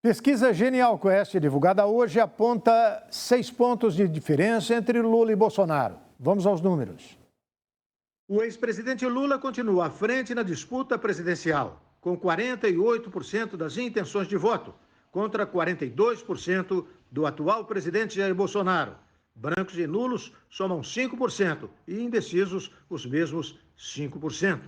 Pesquisa Genial Quest, divulgada hoje, aponta 6 pontos de diferença entre Lula e Bolsonaro. Vamos aos números. O ex-presidente Lula continua à frente na disputa presidencial, com 48% das intenções de voto, contra 42% do atual presidente Jair Bolsonaro. Brancos e nulos somam 5% e indecisos os mesmos 5%.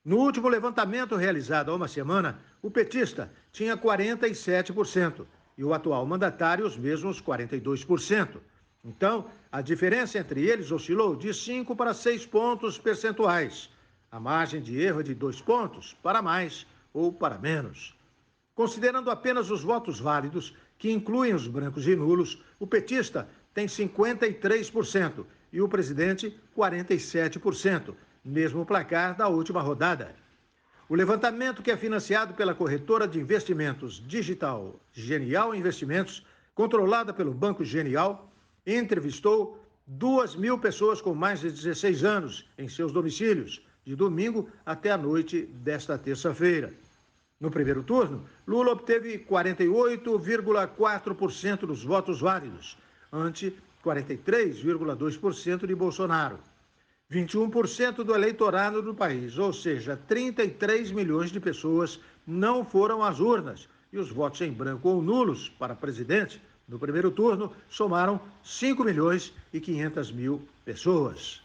No último levantamento realizado há uma semana, o petista tinha 47% e o atual mandatário os mesmos 42%. Então, a diferença entre eles oscilou de 5 para 6 pontos percentuais. A margem de erro é de 2 pontos, para mais ou para menos. Considerando apenas os votos válidos, que incluem os brancos e nulos, o petista tem 53% e o presidente 47%. Mesmo placar da última rodada. O levantamento, que é financiado pela corretora de investimentos digital Genial Investimentos, controlada pelo Banco Genial, entrevistou 2.000 pessoas com mais de 16 anos em seus domicílios, de domingo até a noite desta terça-feira. No primeiro turno, Lula obteve 48,4% dos votos válidos, ante 43,2% de Bolsonaro. 21% do eleitorado do país, ou seja, 33 milhões de pessoas, não foram às urnas. E os votos em branco ou nulos para presidente, no primeiro turno, somaram 5 milhões e 500 mil pessoas.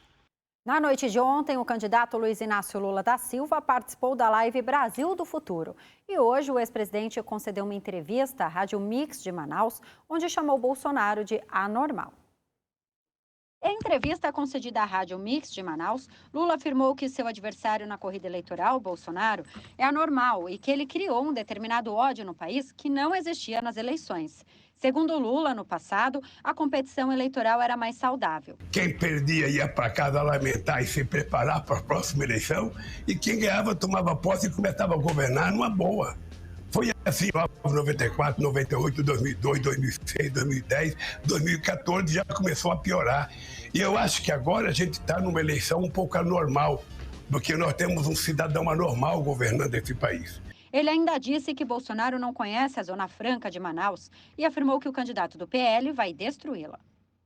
Na noite de ontem, o candidato Luiz Inácio Lula da Silva participou da live Brasil do Futuro. E hoje o ex-presidente concedeu uma entrevista à Rádio Mix de Manaus, onde chamou Bolsonaro de anormal. Em entrevista concedida à Rádio Mix de Manaus, Lula afirmou que seu adversário na corrida eleitoral, Bolsonaro, é anormal e que ele criou um determinado ódio no país que não existia nas eleições. Segundo Lula, no passado, a competição eleitoral era mais saudável. Quem perdia ia para casa lamentar e se preparar para a próxima eleição, e quem ganhava tomava posse e começava a governar numa boa. Foi assim, 94, 98, 2002, 2006, 2010, 2014 já começou a piorar. E eu acho que agora a gente está numa eleição um pouco anormal, porque nós temos um cidadão anormal governando esse país. Ele ainda disse que Bolsonaro não conhece a Zona Franca de Manaus e afirmou que o candidato do PL vai destruí-la.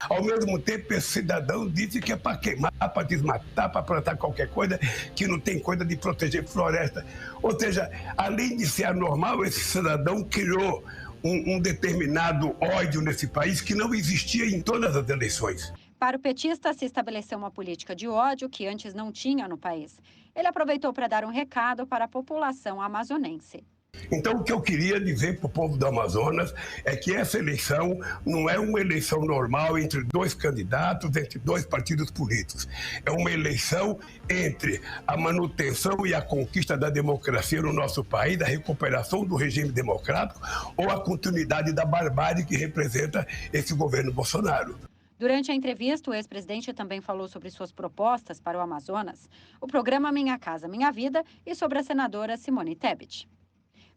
Ao mesmo tempo, esse cidadão disse que é para queimar, para desmatar, para plantar qualquer coisa, que não tem coisa de proteger floresta. Ou seja, além de ser anormal, esse cidadão criou um determinado ódio nesse país que não existia em todas as eleições. Para o petista, se estabeleceu uma política de ódio que antes não tinha no país. Ele aproveitou para dar um recado para a população amazonense. Então, o que eu queria dizer para o povo do Amazonas é que essa eleição não é uma eleição normal entre dois candidatos, entre dois partidos políticos. É uma eleição entre a manutenção e a conquista da democracia no nosso país, da recuperação do regime democrático ou a continuidade da barbárie que representa esse governo Bolsonaro. Durante a entrevista, o ex-presidente também falou sobre suas propostas para o Amazonas, o programa Minha Casa Minha Vida e sobre a senadora Simone Tebet.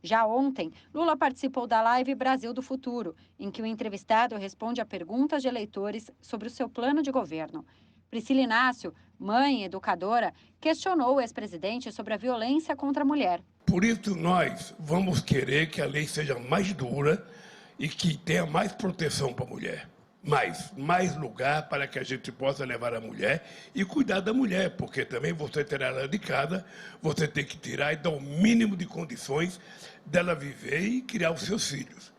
Já ontem, Lula participou da live Brasil do Futuro, em que o entrevistado responde a perguntas de eleitores sobre o seu plano de governo. Priscila Inácio, mãe e educadora, questionou o ex-presidente sobre a violência contra a mulher. Por isso nós vamos querer que a lei seja mais dura e que tenha mais proteção para a mulher. Mais lugar para que a gente possa levar a mulher e cuidar da mulher, porque também você terá ela de casa, você tem que tirar e dar o mínimo de condições dela viver e criar os seus filhos.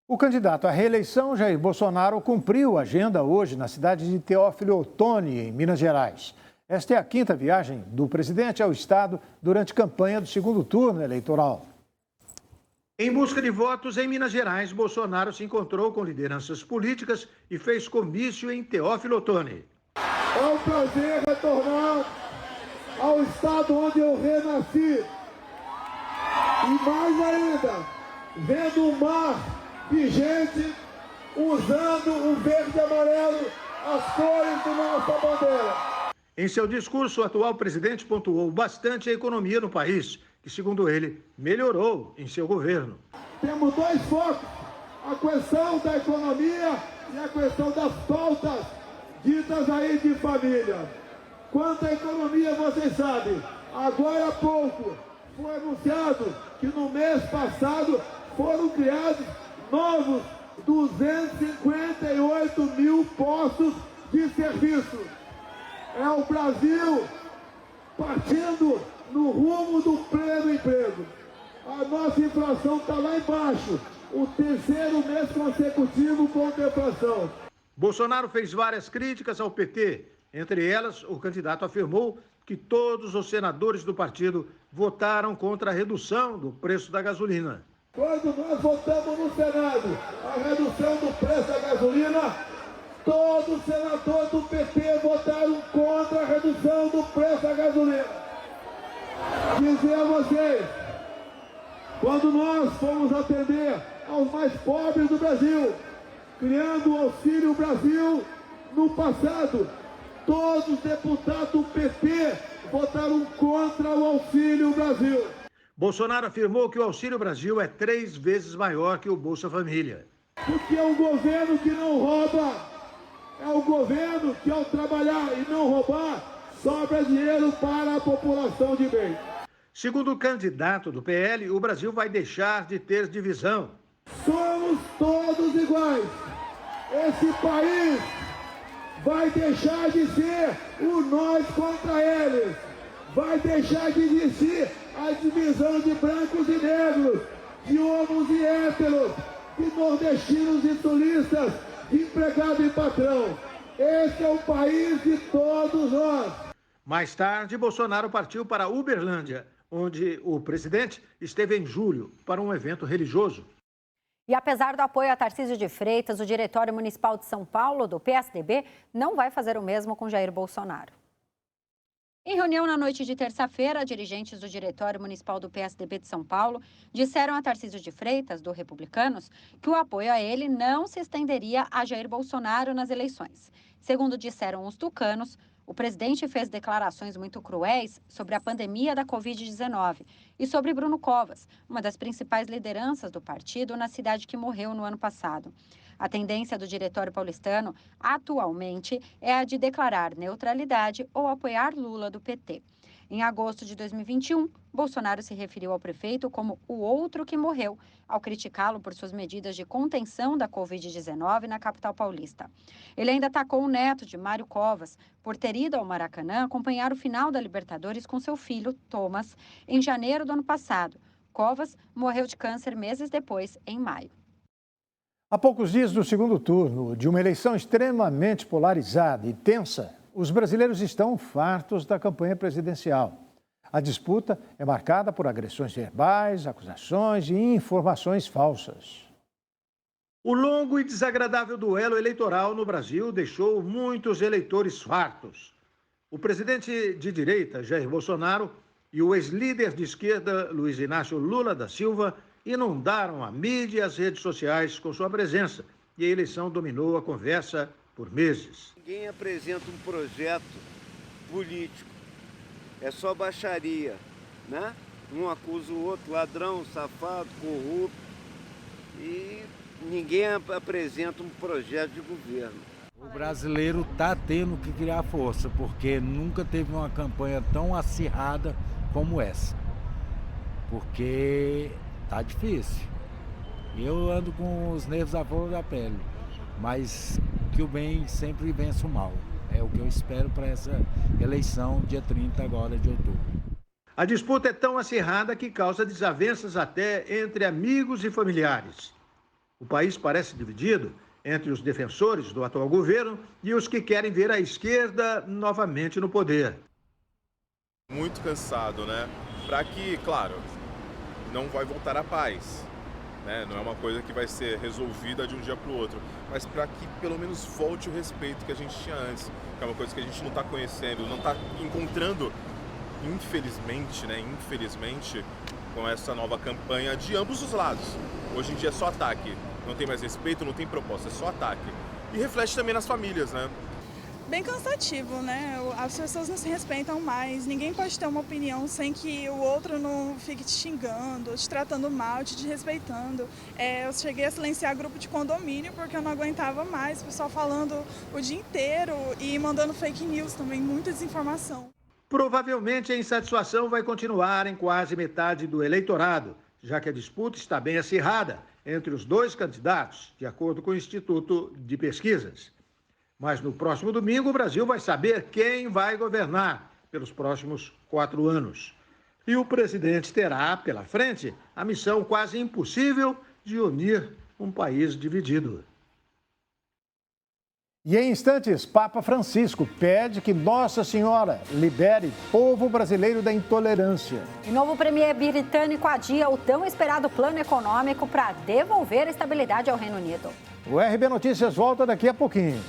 O candidato à reeleição, Jair Bolsonaro, cumpriu a agenda hoje na cidade de Teófilo Otoni, em Minas Gerais. Esta é a 5ª viagem do presidente ao estado durante campanha do segundo turno eleitoral. Em busca de votos em Minas Gerais, Bolsonaro se encontrou com lideranças políticas e fez comício em Teófilo Otoni. É um prazer retornar ao estado onde eu renasci. E mais ainda, vendo um mar de gente usando o verde e amarelo, as cores da nossa bandeira. Em seu discurso, o atual presidente pontuou bastante a economia no país, que, segundo ele, melhorou em seu governo. Temos 2 focos, a questão da economia e a questão das pautas ditas aí de família. Quanto à economia, vocês sabem, agora há pouco foi anunciado que no mês passado foram criados novos 258 mil postos de serviço. É o Brasil partindo no rumo do pleno emprego. A nossa inflação está lá embaixo, o terceiro mês consecutivo com deflação. Bolsonaro fez várias críticas ao PT. Entre elas, o candidato afirmou que todos os senadores do partido votaram contra a redução do preço da gasolina. Quando nós votamos no Senado a redução do preço da gasolina, todos os senadores do PT votaram contra a redução do preço da gasolina. Dizer a vocês, quando nós fomos atender aos mais pobres do Brasil, criando o Auxílio Brasil, no passado, todos os deputados do PT votaram contra o Auxílio Brasil. Bolsonaro afirmou que o Auxílio Brasil é 3 vezes maior que o Bolsa Família. Porque é um governo que não rouba, é um governo que ao trabalhar e não roubar, sobra dinheiro para a população de bem. Segundo o candidato do PL, o Brasil vai deixar de ter divisão. Somos todos iguais. Esse país vai deixar de ser o nós contra eles. Vai deixar de existir a divisão de brancos e negros, de homos e héteros, de nordestinos e turistas, de empregado e patrão. Esse é o país de todos nós. Mais tarde, Bolsonaro partiu para Uberlândia, onde o presidente esteve em julho para um evento religioso. E apesar do apoio a Tarcísio de Freitas, o Diretório Municipal de São Paulo, do PSDB, não vai fazer o mesmo com Jair Bolsonaro. Em reunião na noite de terça-feira, dirigentes do Diretório Municipal do PSDB de São Paulo disseram a Tarcísio de Freitas, do Republicanos, que o apoio a ele não se estenderia a Jair Bolsonaro nas eleições. Segundo disseram os tucanos, o presidente fez declarações muito cruéis sobre a pandemia da Covid-19 e sobre Bruno Covas, uma das principais lideranças do partido na cidade que morreu no ano passado. A tendência do Diretório paulistano, atualmente, é a de declarar neutralidade ou apoiar Lula do PT. Em agosto de 2021, Bolsonaro se referiu ao prefeito como o outro que morreu, ao criticá-lo por suas medidas de contenção da Covid-19 na capital paulista. Ele ainda atacou o neto de Mário Covas por ter ido ao Maracanã acompanhar o final da Libertadores com seu filho, Thomas, em janeiro do ano passado. Covas morreu de câncer meses depois, em maio. Há poucos dias do segundo turno de uma eleição extremamente polarizada e tensa, os brasileiros estão fartos da campanha presidencial. A disputa é marcada por agressões verbais, acusações e informações falsas. O longo e desagradável duelo eleitoral no Brasil deixou muitos eleitores fartos. O presidente de direita, Jair Bolsonaro, e o ex-líder de esquerda, Luiz Inácio Lula da Silva, inundaram a mídia e as redes sociais com sua presença e a eleição dominou a conversa por meses. Ninguém apresenta um projeto político, é só baixaria, né? Um acusa o outro, ladrão, safado, corrupto, e ninguém apresenta um projeto de governo. O brasileiro está tendo que criar força, porque nunca teve uma campanha tão acirrada como essa, porque tá difícil. Eu ando com os nervos à flor da pele, mas que o bem sempre vence o mal. É o que eu espero para essa eleição, dia 30 agora de outubro. A disputa é tão acirrada que causa desavenças até entre amigos e familiares. O país parece dividido entre os defensores do atual governo e os que querem ver a esquerda novamente no poder. Muito cansado, né? Para que, claro, não vai voltar a paz, né? Não é uma coisa que vai ser resolvida de um dia para o outro, mas para que pelo menos volte o respeito que a gente tinha antes, que é uma coisa que a gente não está conhecendo, não está encontrando, infelizmente, né? Infelizmente, com essa nova campanha de ambos os lados. Hoje em dia é só ataque, não tem mais respeito, não tem proposta, é só ataque. E reflete também nas famílias, né? Bem cansativo, né? As pessoas não se respeitam mais, ninguém pode ter uma opinião sem que o outro não fique te xingando, te tratando mal, te desrespeitando. Eu cheguei a silenciar grupo de condomínio porque eu não aguentava mais, o pessoal falando o dia inteiro e mandando fake news também, muita desinformação. Provavelmente a insatisfação vai continuar em quase metade do eleitorado, já que a disputa está bem acirrada entre os dois candidatos, de acordo com o Instituto de Pesquisas. Mas no próximo domingo, o Brasil vai saber quem vai governar pelos próximos 4 anos. E o presidente terá pela frente a missão quase impossível de unir um país dividido. E em instantes, Papa Francisco pede que Nossa Senhora libere povo brasileiro da intolerância. O novo premier britânico adia o tão esperado plano econômico para devolver a estabilidade ao Reino Unido. O RB Notícias volta daqui a pouquinho.